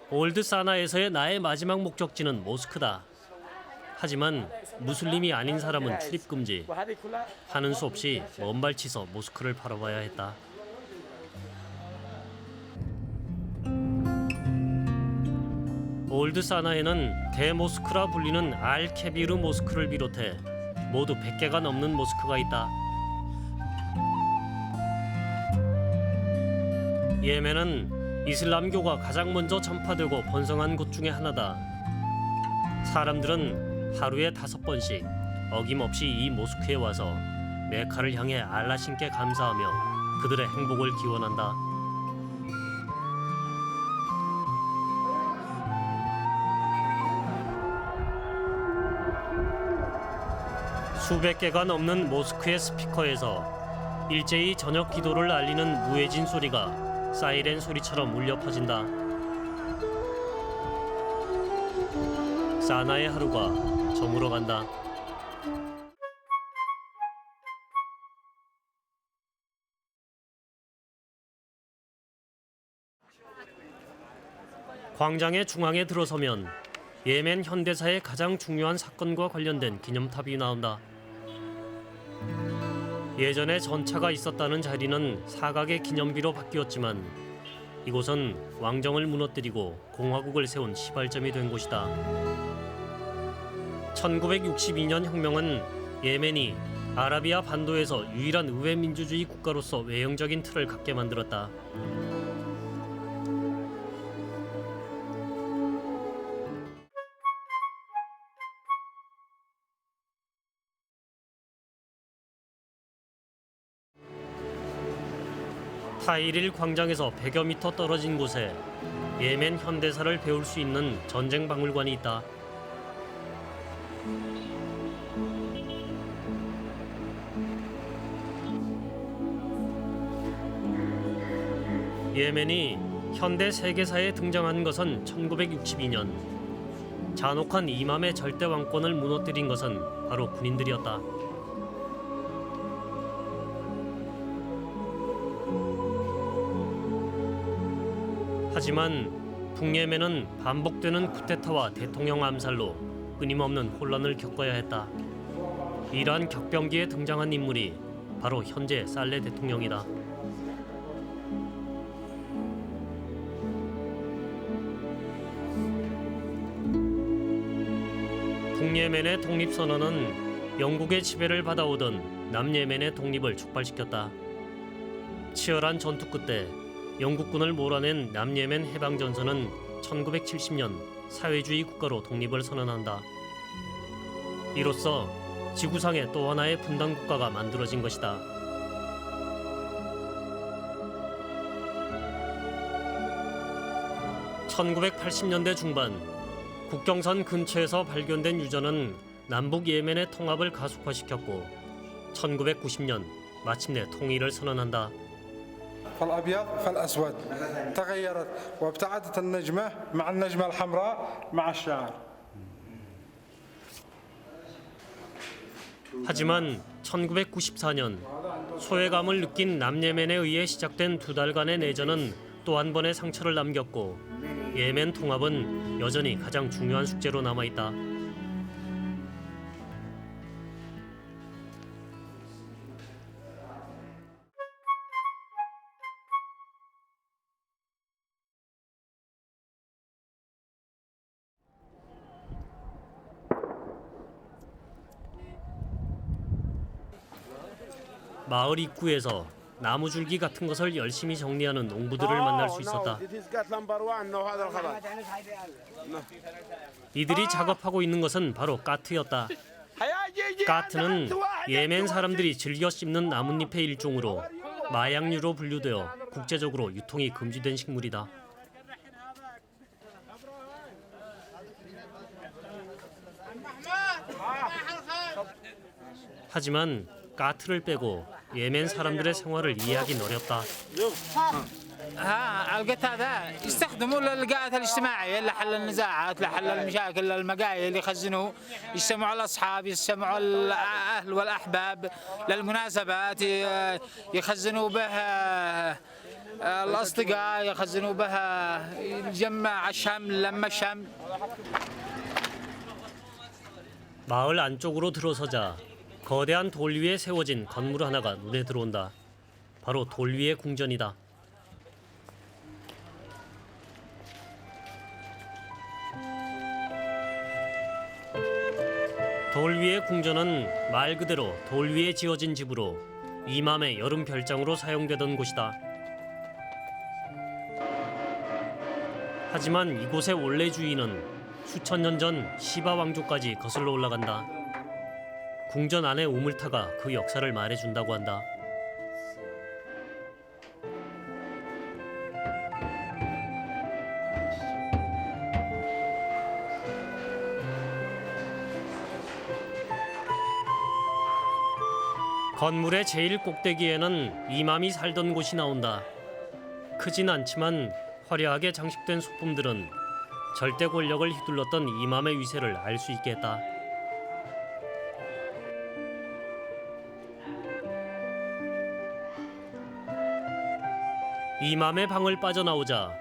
올드 사나에서의 나의 마지막 목적지는 모스크다. 하지만 무슬림이 아닌 사람은 출입 금지. 하는 수 없이 먼 발치서 모스크를 바라봐야 했다. 올드 사나에는 대모스크라 불리는 알케비르 모스크를 비롯해 모두 100개가 넘는 모스크가 있다. 예멘은 이슬람교가 가장 먼저 전파되고 번성한 곳 중에 하나다. 사람들은 하루에 5번씩 어김없이 이 모스크에 와서 메카를 향해 알라 신께 감사하며 그들의 행복을 기원한다. 수백 개가 넘는 모스크의 스피커에서 일제히 저녁 기도를 알리는 무해진 소리가 사이렌 소리처럼 울려 퍼진다. 사나의 하루가 저물어간다. 광장의 중앙에 들어서면 예멘 현대사의 가장 중요한 사건과 관련된 기념탑이 나온다. 예전에 전차가 있었다는 자리는 사각의 기념비로 바뀌었지만 이곳은 왕정을 무너뜨리고 공화국을 세운 시발점이 된 곳이다. 1962년 혁명은 예멘이 아라비아 반도에서 유일한 의회 민주주의 국가로서 외형적인 틀을 갖게 만들었다. 타이릴 광장에서 100여 미터 떨어진 곳에 예멘 현대사를 배울 수 있는 전쟁 박물관이 있다. 예멘이 현대 세계사에 등장한 것은 1962년. 잔혹한 이맘의 절대 왕권을 무너뜨린 것은 바로 군인들이었다. 하지만 북예멘은 반복되는 쿠데타와 대통령 암살로 끊임없는 혼란을 겪어야 했다. 이러한 격변기에 등장한 인물이 바로 현재 살레 대통령이다. 북예멘의 독립선언은 영국의 지배를 받아오던 남예멘의 독립을 촉발시켰다. 치열한 전투 끝에 영국군을 몰아낸 남예멘 해방전선은 1970년 사회주의 국가로 독립을 선언한다. 이로써 지구상의 또 하나의 분단 국가가 만들어진 것이다. (1980년대) 중반 국경선 근처에서 발견된 유전은 남북 예멘의 통합을 가속화시켰고 1990년 마침내 통일을 선언한다. فالأبيض فالأسود تغيرت وابتعدت النجمة مع النجمة الحمراء مع الشعر. 하지만 1994년 소외감을 느낀 남예멘에 의해 시작된 2달간의 내전은 또 한 번의 상처를 남겼고 예멘 통합은 여전히 가장 중요한 숙제로 남아있다. 마을 입구에서 나무줄기 같은 것을 열심히 정리하는 농부들을 만날 수 있었다. 이들이 작업하고 있는 것은 바로 까트였다. 까트는 예멘 사람들이 즐겨 씹는 나뭇잎의 일종으로 마약류로 분류되어 국제적으로 유통이 금지된 식물이다. 하지만 까트를 빼고 예멘 사람들의 생활을 이해하긴 어렵다. القت هذا يستخدموه للقاءات الاجتماعية لحل النزاعات لحل المشاكل للمقايل اللي يخزنوه يجتمعوا الأصحاب يجتمعوا الأهل والأحباب للمناسبات يخزنوا به الأصدقاء يخزنوا بها الجمع الشمل لما الشمل. 마을 안쪽으로 들어서자 거대한 돌 위에 세워진 건물 하나가 눈에 들어온다. 바로 돌 위의 궁전이다. 돌 위의 궁전은 말 그대로 돌 위에 지어진 집으로 이맘의 여름 별장으로 사용되던 곳이다. 하지만 이곳의 원래 주인은 수천 년 전 시바 왕조까지 거슬러 올라간다. 궁전 안의 우물타가 그 역사를 말해준다고 한다. 건물의 제일 꼭대기에는 이맘이 살던 곳이 나온다. 크진 않지만 화려하게 장식된 소품들은 절대 권력을 휘둘렀던 이맘의 위세를 알 수 있게 했다. 이맘의 방을 빠져나오자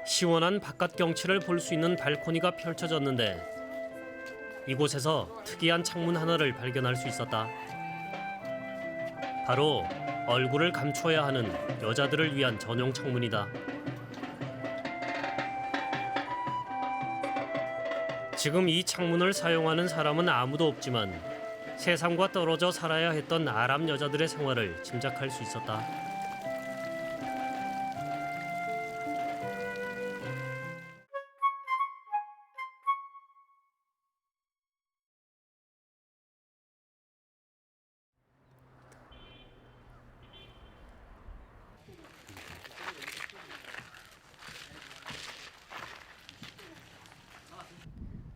시원한 바깥 경치를 볼 수 있는 발코니가 펼쳐졌는데 이곳에서 특이한 창문 하나를 발견할 수 있었다. 바로 얼굴을 감춰야 하는 여자들을 위한 전용 창문이다. 지금 이 창문을 사용하는 사람은 아무도 없지만 세상과 떨어져 살아야 했던 아랍 여자들의 생활을 짐작할 수 있었다.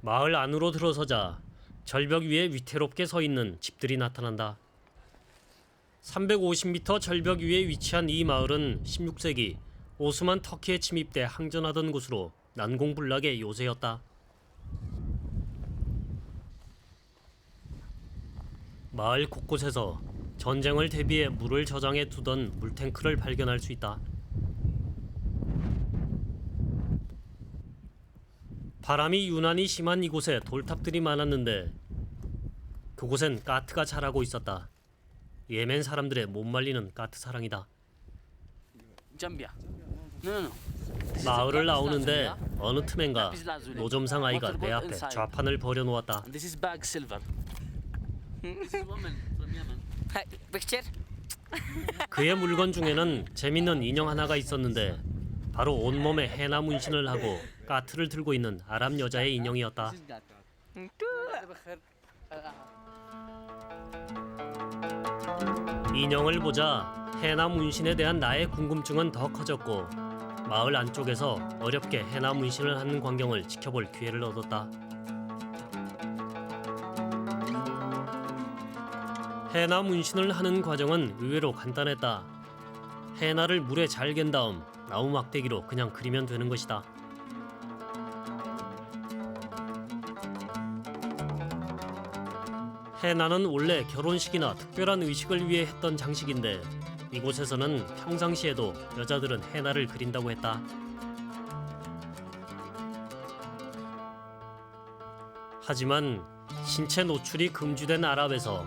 마을 안으로 들어서자 절벽 위에 위태롭게 서 있는 집들이 나타난다. 350m 절벽 위에 위치한 이 마을은 16세기 오스만 터키에 침입돼 항전하던 곳으로 난공불락의 요새였다. 마을 곳곳에서 전쟁을 대비해 물을 저장해 두던 물탱크를 발견할 수 있다. 바람이 유난히 심한 이곳에 돌탑들이 많았는데 그곳엔 까트가 자라고 있었다. 예멘 사람들의 못 말리는 까트 사랑이다. 마을을 나오는데 어느 틈엔가 노점상 아이가 내 앞에 좌판을 버려놓았다. 그의 물건 중에는 재밌는 인형 하나가 있었는데 바로 온몸에 헤나 문신을 하고 까트를 들고 있는 아랍 여자의 인형이었다. 인형을 보자 헤나 문신에 대한 나의 궁금증은 더 커졌고 마을 안쪽에서 어렵게 헤나 문신을 하는 광경을 지켜볼 기회를 얻었다. 헤나 문신을 하는 과정은 의외로 간단했다. 헤나를 물에 잘 갠 다음 나무 막대기로 그냥 그리면 되는 것이다. 헤나는 원래 결혼식이나 특별한 의식을 위해 했던 장식인데 이곳에서는 평상시에도 여자들은 헤나를 그린다고 했다. 하지만 신체 노출이 금지된 아랍에서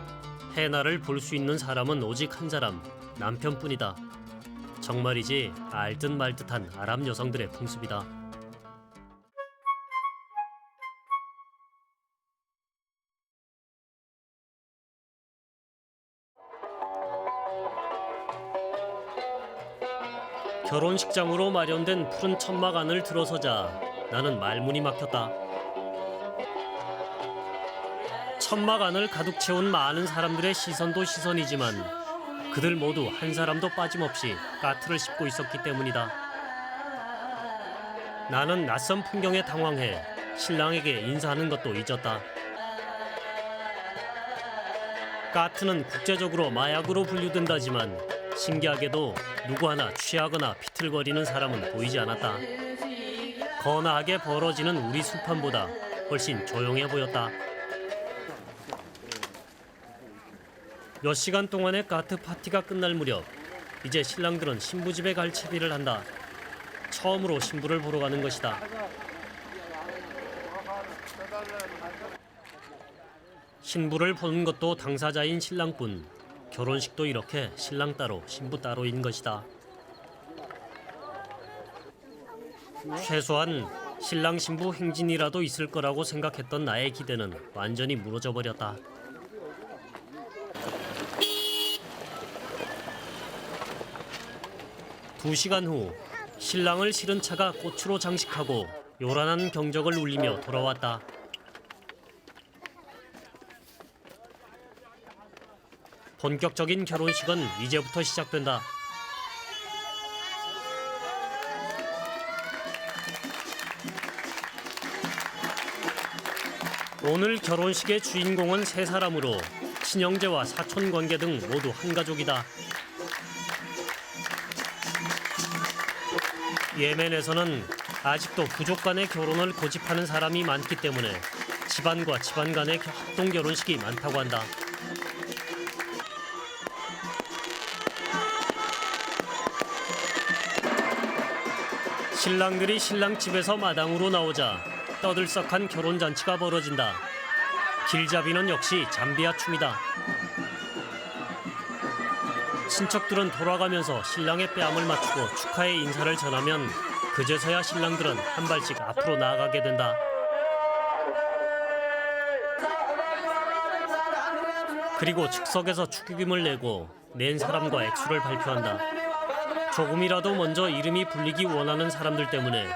헤나를 볼 수 있는 사람은 오직 한 사람, 남편뿐이다. 정말이지 알듯 말듯한 아랍 여성들의 풍습이다. 결혼식장으로 마련된 푸른 천막 안을 들어서자 나는 말문이 막혔다. 천막 안을 가득 채운 많은 사람들의 시선도 시선이지만 그들 모두 한 사람도 빠짐없이 까트를 씹고 있었기 때문이다. 나는 낯선 풍경에 당황해 신랑에게 인사하는 것도 잊었다. 까트는 국제적으로 마약으로 분류된다지만 신기하게도 누구 하나 취하거나 비틀거리는 사람은 보이지 않았다. 거나하게 벌어지는 우리 술판보다 훨씬 조용해 보였다. 몇 시간 동안의 까트 파티가 끝날 무렵 이제 신랑들은 신부 집에 갈 채비를 한다. 처음으로 신부를 보러 가는 것이다. 신부를 보는 것도 당사자인 신랑뿐. 결혼식도 이렇게 신랑 따로 신부 따로인 것이다. 최소한 신랑 신부 행진이라도 있을 거라고 생각했던 나의 기대는 완전히 무너져 버렸다. 두 시간 후 신랑을 실은 차가 꽃으로 장식하고 요란한 경적을 울리며 돌아왔다. 본격적인 결혼식은 이제부터 시작된다. 오늘 결혼식의 주인공은 세 사람으로 친형제와 사촌 관계 등 모두 한 가족이다. 예멘에서는 아직도 부족 간의 결혼을 고집하는 사람이 많기 때문에 집안과 집안 간의 합동 결혼식이 많다고 한다. 신랑들이 신랑 집에서 마당으로 나오자 떠들썩한 결혼잔치가 벌어진다. 길잡이는 역시 잠비아 춤이다. 친척들은 돌아가면서 신랑의 뺨을 맞추고 축하의 인사를 전하면 그제서야 신랑들은 한 발씩 앞으로 나아가게 된다. 그리고 즉석에서 축의금을 내고 낸 사람과 액수를 발표한다. 조금이라도 먼저 이름이 불리기 원하는 사람들 때문에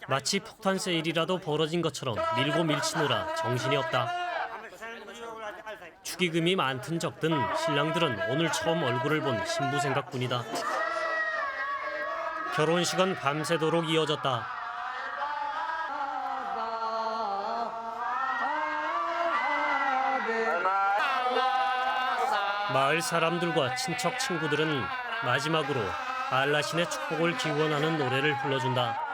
마치 폭탄 세일이라도 벌어진 것처럼 밀고 밀치느라 정신이 없다. 축의금이 많든 적든 신랑들은 오늘 처음 얼굴을 본 신부 생각뿐이다. 결혼식은 밤새도록 이어졌다. 마을 사람들과 친척 친구들은 마지막으로 알라신의 축복을 기원하는 노래를 불러준다.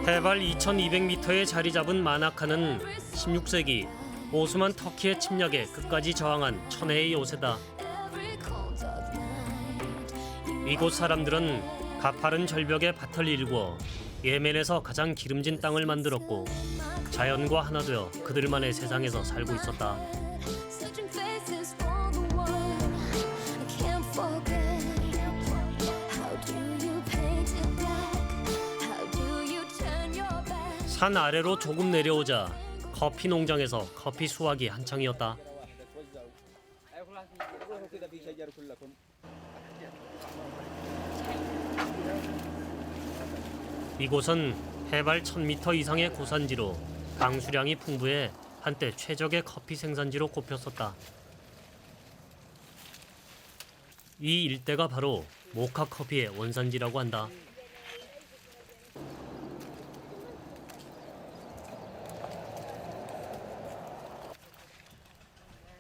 해발 2200m에 자리 잡은 마나카는 16세기 오스만 터키의 침략에 끝까지 저항한 천혜의 요새다. 이곳 사람들은 가파른 절벽에 밭을 일구어 예멘에서 가장 기름진 땅을 만들었고 자연과 하나 되어 그들만의 세상에서 살고 있었다. 산 아래로 조금 내려오자 커피 농장에서 커피 수확이 한창이었다. 이곳은 해발 1000m 이상의 고산지로 강수량이 풍부해 한때 최적의 커피 생산지로 꼽혔었다. 이 일대가 바로 모카 커피의 원산지라고 한다.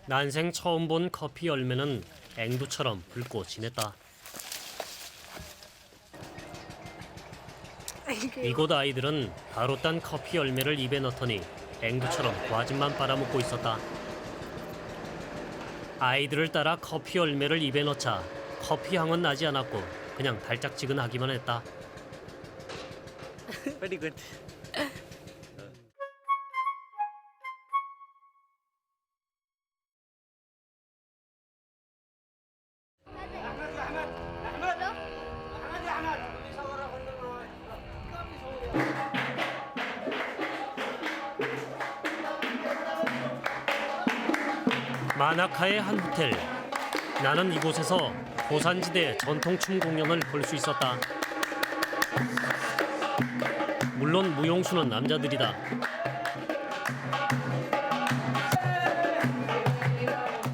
난생 처음 본 커피 열매는 앵두처럼 붉고 진했다. 이곳 아이들은 바로 딴 커피 열매를 입에 넣더니 앵두처럼 과즙만 빨아먹고 있었다. 아이들을 따라 커피 열매를 입에 넣자 커피 향은 나지 않았고 그냥 달짝지근하기만 했다. Very good. 마나카의 한 호텔. 나는 이곳에서 고산지대의 전통춤 공연을 볼 수 있었다. 물론 무용수는 남자들이다.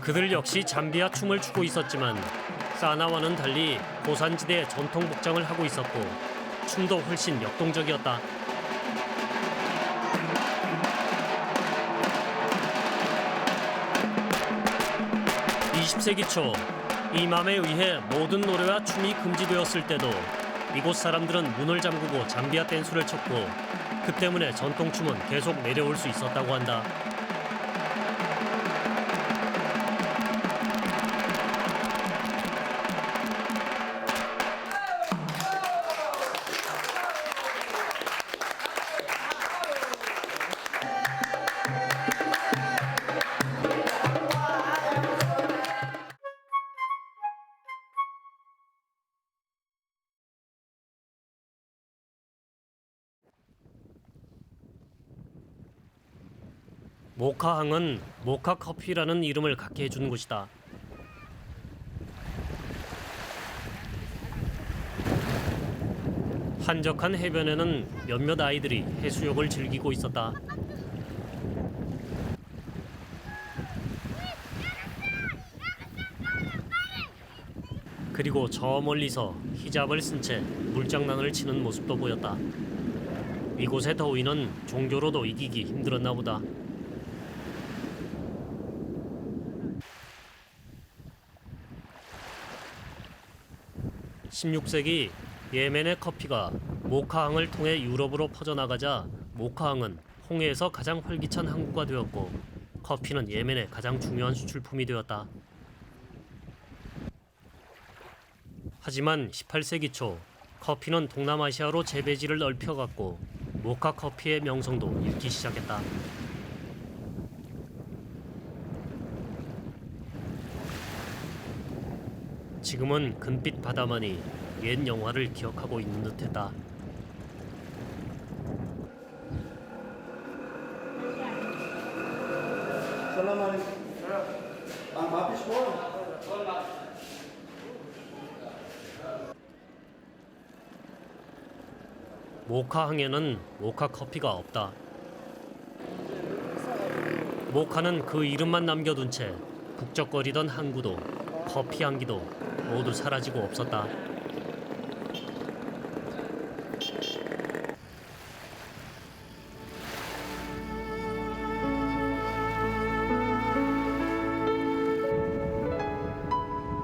그들 역시 잠비아 춤을 추고 있었지만 사나와는 달리 고산지대의 전통 복장을 하고 있었고 춤도 훨씬 역동적이었다. 20세기 초 이맘에 의해 모든 노래와 춤이 금지되었을 때도 이곳 사람들은 문을 잠그고 잠비아 댄스를 췄고 그 때문에 전통춤은 계속 내려올 수 있었다고 한다. 모카항은 모카 커피라는 이름을 갖게 해준 곳이다. 한적한 해변에는 몇몇 아이들이 해수욕을 즐기고 있었다. 그리고 저 멀리서 히잡을 쓴 채 물장난을 치는 모습도 보였다. 이곳의 더위는 종교로도 이기기 힘들었나 보다. 16세기 예멘의 커피가 모카항을 통해 유럽으로 퍼져나가자 모카항은 홍해에서 가장 활기찬 항구가 되었고 커피는 예멘의 가장 중요한 수출품이 되었다. 하지만 18세기 초 커피는 동남아시아로 재배지를 넓혀갔고 모카 커피의 명성도 잃기 시작했다. 지금은 금빛 바다만이 옛 영화를 기억하고 있는 듯했다. 모카항에는 모카 커피가 없다. 모카는 그 이름만 남겨둔 채 북적거리던 항구도 커피 향기도 모두 사라지고 없었다.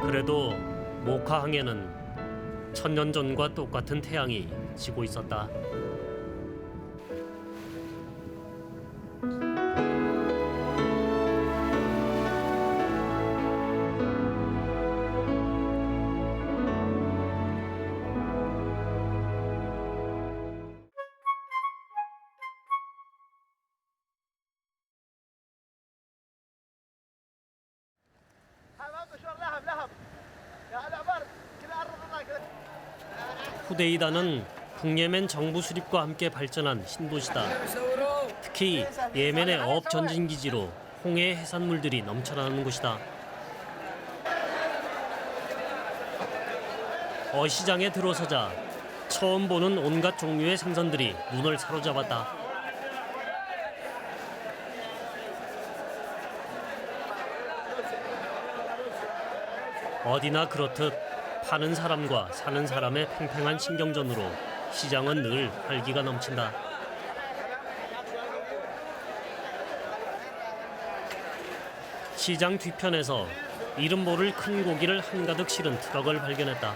그래도 모카항에는 천년 전과 똑같은 태양이 지고 있었다. 후데이다는 북예멘 정부 수립과 함께 발전한 신도시다. 특히 예멘의 어업 전진기지로 홍해 해산물들이 넘쳐나는 곳이다. 어시장에 들어서자 처음 보는 온갖 종류의 생선들이 눈을 사로잡았다. 어디나 그렇듯 파는 사람과 사는 사람의 팽팽한 신경전으로 시장은 늘 활기가 넘친다. 시장 뒤편에서 이름 모를 큰 고기를 한가득 실은 트럭을 발견했다.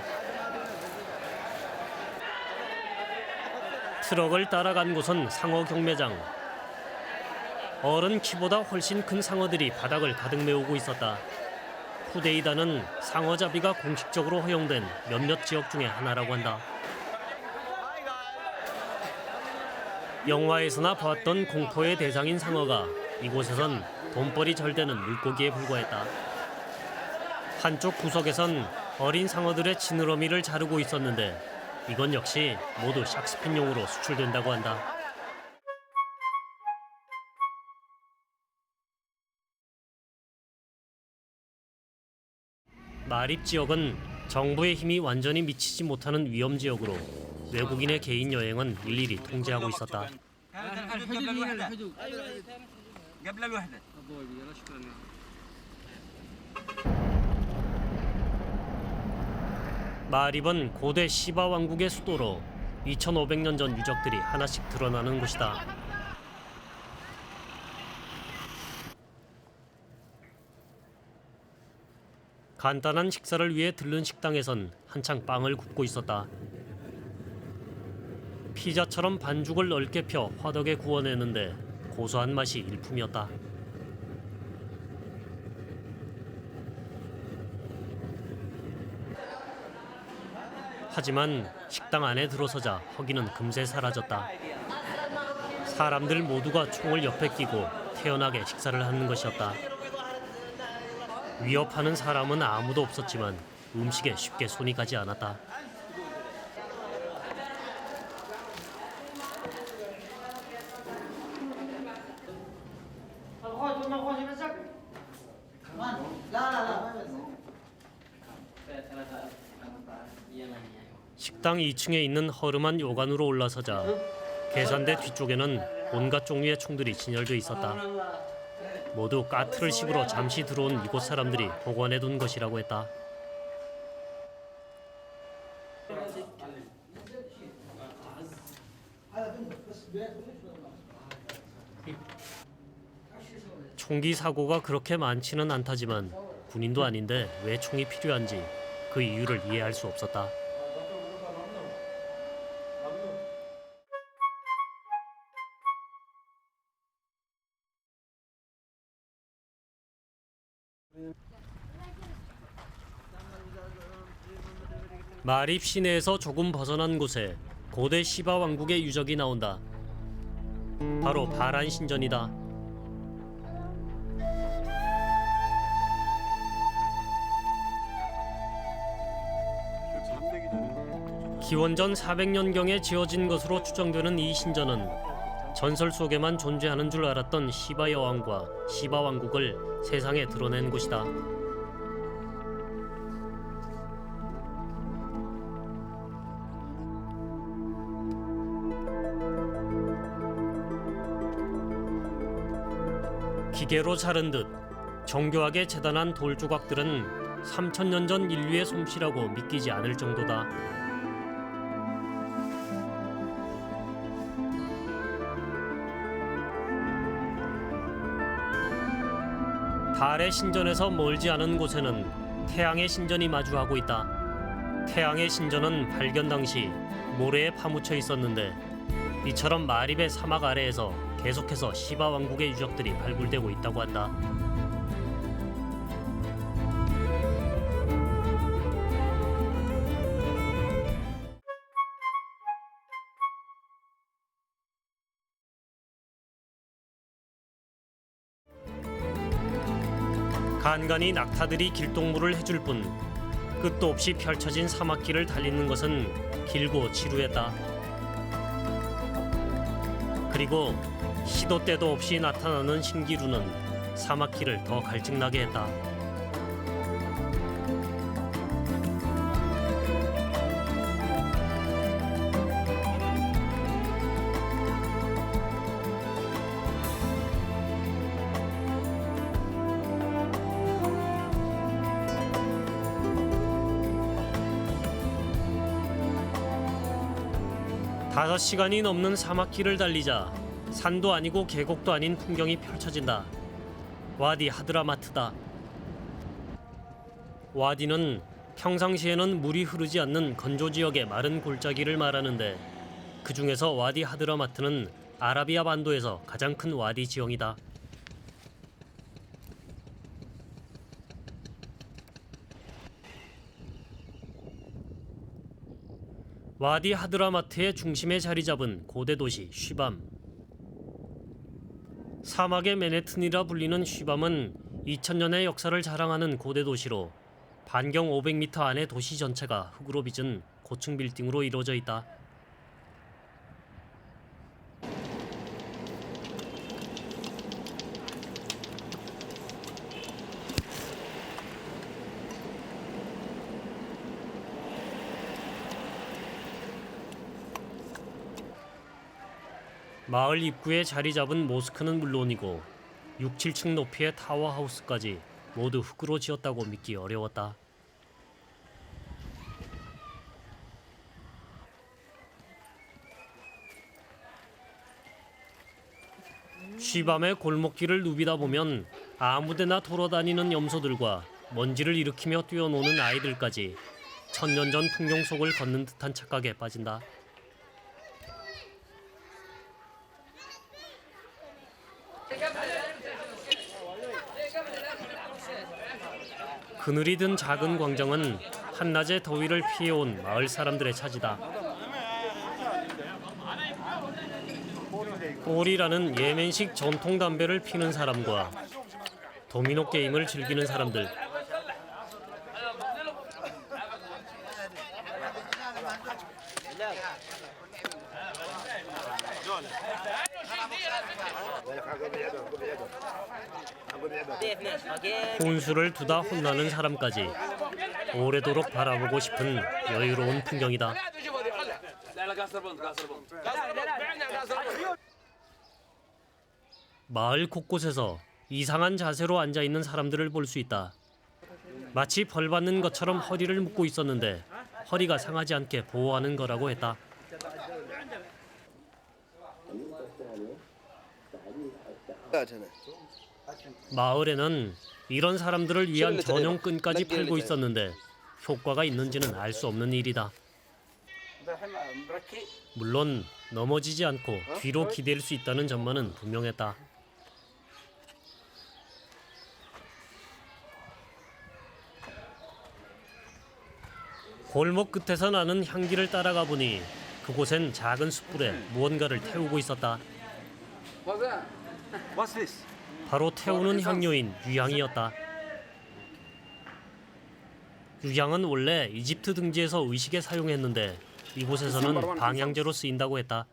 트럭을 따라간 곳은 상어 경매장. 어른 키보다 훨씬 큰 상어들이 바닥을 가득 메우고 있었다. 후데이다는 상어잡이가 공식적으로 허용된 몇몇 지역 중에 하나라고 한다. 영화에서나 봤던 공포의 대상인 상어가 이곳에선 돈벌이 잘 되는 물고기에 불과했다. 한쪽 구석에선 어린 상어들의 지느러미를 자르고 있었는데 이건 역시 모두 샥스핀용으로 수출된다고 한다. 마립 지역은 정부의 힘이 완전히 미치지 못하는 위험 지역으로 외국인의 개인 여행은 일일이 통제하고 있었다. 마립은 고대 시바 왕국의 수도로 2500년 전 유적들이 하나씩 드러나는 곳이다. 간단한 식사를 위해 들른 식당에선 한창 빵을 굽고 있었다. 피자처럼 반죽을 넓게 펴 화덕에 구워내는데 고소한 맛이 일품이었다. 하지만 식당 안에 들어서자 허기는 금세 사라졌다. 사람들 모두가 총을 옆에 끼고 태연하게 식사를 하는 것이었다. 위협하는 사람은 아무도 없었지만 음식에 쉽게 손이 가지 않았다. 식당 2층에 있는 허름한 요관으로 올라서자 계산대 뒤쪽에는 온갖 종류의 총들이 진열돼 있었다. 모두 까트를 씹으러 잠시 들어온 이곳 사람들이 보관해둔 것이라고 했다. 총기 사고가 그렇게 많지는 않다지만 군인도 아닌데 왜 총이 필요한지 그 이유를 이해할 수 없었다. 마립 시내에서 조금 벗어난 곳에 고대 시바 왕국의 유적이 나온다. 바로 바란 신전이다. 기원전 400년경에 지어진 것으로 추정되는 이 신전은 전설 속에만 존재하는 줄 알았던 시바 여왕과 시바 왕국을 세상에 드러낸 곳이다. 기계로 자른 듯 정교하게 재단한 돌 조각들은 3000년 전 인류의 솜씨라고 믿기지 않을 정도다. 달의 신전에서 멀지 않은 곳에는 태양의 신전이 마주하고 있다. 태양의 신전은 발견 당시 모래에 파묻혀 있었는데 이처럼 마립의 사막 아래에서 계속해서 시바 왕국의 유적들이 발굴되고 있다고 한다. 간간히 낙타들이 길동무를 해줄 뿐 끝도 없이 펼쳐진 사막길을 달리는 것은 길고 지루했다. 그리고 시도 때도 없이 나타나는 신기루는 사막길을 더 갈증나게 했다. 다섯 시간이 넘는 사막길을 달리자 산도 아니고 계곡도 아닌 풍경이 펼쳐진다. 와디 하드라마트다. 와디는 평상시에는 물이 흐르지 않는 건조 지역의 마른 골짜기를 말하는데 그 중에서 와디 하드라마트는 아라비아 반도에서 가장 큰 와디 지형이다. 와디 하드라마트의 중심에 자리 잡은 고대 도시 쉬밤. 사막의 맨해튼이라 불리는 쉬밤은 2000년의 역사를 자랑하는 고대 도시로 반경 500m 안의 도시 전체가 흙으로 빚은 고층 빌딩으로 이루어져 있다. 마을 입구에 자리 잡은 모스크는 물론이고 6, 7층 높이의 타워하우스까지 모두 흙으로 지었다고 믿기 어려웠다. 쉬밤의 골목길을 누비다 보면 아무데나 돌아다니는 염소들과 먼지를 일으키며 뛰어노는 아이들까지 천년 전 풍경 속을 걷는 듯한 착각에 빠진다. 그늘이 든 작은 광장은 한낮의 더위를 피해온 마을 사람들의 차지다. 홀이라는 예멘식 전통 담배를 피는 사람과 도미노 게임을 즐기는 사람들. 혼수를 두다 혼나는 사람까지 오래도록 바라보고 싶은 여유로운 풍경이다. 마을 곳곳에서 이상한 자세로 앉아 있는 사람들을 볼 수 있다. 마치 벌 받는 것처럼 허리를 묶고 있었는데 허리가 상하지 않게 보호하는 거라고 했다. 마을에는 이런 사람들을 위한 전용 끈까지 팔고 있었는데 효과가 있는지는 알 수 없는 일이다. 물론 넘어지지 않고 뒤로 기댈 수 있다는 점만은 분명했다. 골목 끝에서 나는 향기를 따라가 보니 그곳엔 작은 숯불에 무언가를 태우고 있었다. 바로 태우는 향료인 유향이었다. 유향은 원래 이집트 등지에서 의식에 사용했는데 이곳에서는 방향제로 쓰인다고 했다.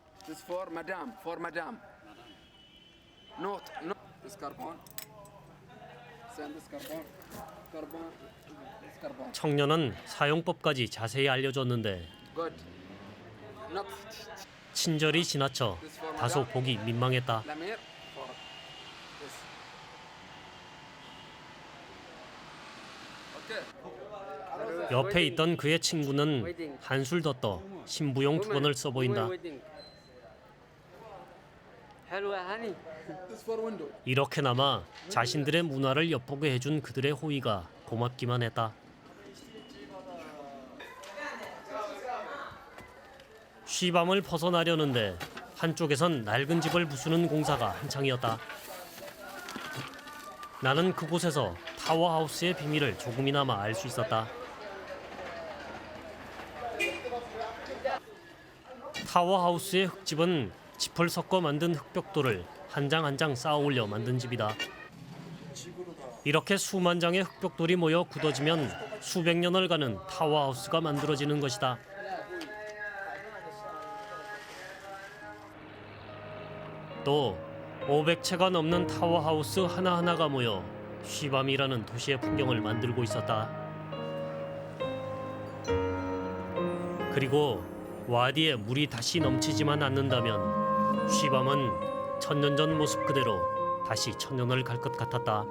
청년은 사용법까지 자세히 알려줬는데 친절이 지나쳐 다소 보기 민망했다. 옆에 있던 그의 친구는 한술 더 떠 신부용 두건을 써보인다. 이렇게나마 자신들의 문화를 엿보게 해준 그들의 호의가 고맙기만 했다. 쉬밤을 벗어나려는데 한쪽에선 낡은 집을 부수는 공사가 한창이었다. 나는 그곳에서 타워하우스의 비밀을 조금이나마 알 수 있었다. 타워하우스의 흙집은 짚을 섞어 만든 흙벽돌을 한 장 한 장 쌓아 올려 만든 집이다. 이렇게 수만 장의 흙벽돌이 모여 굳어지면 수백 년을 가는 타워하우스가 만들어지는 것이다. 또 500채가 넘는 타워하우스 하나하나가 모여 쉬밤이라는 도시의 풍경을 만들고 있었다. 그리고 와디에 물이 다시 넘치지만 않는다면 쉬밤은 천년 전 모습 그대로 다시 천년을 갈 것 같았다.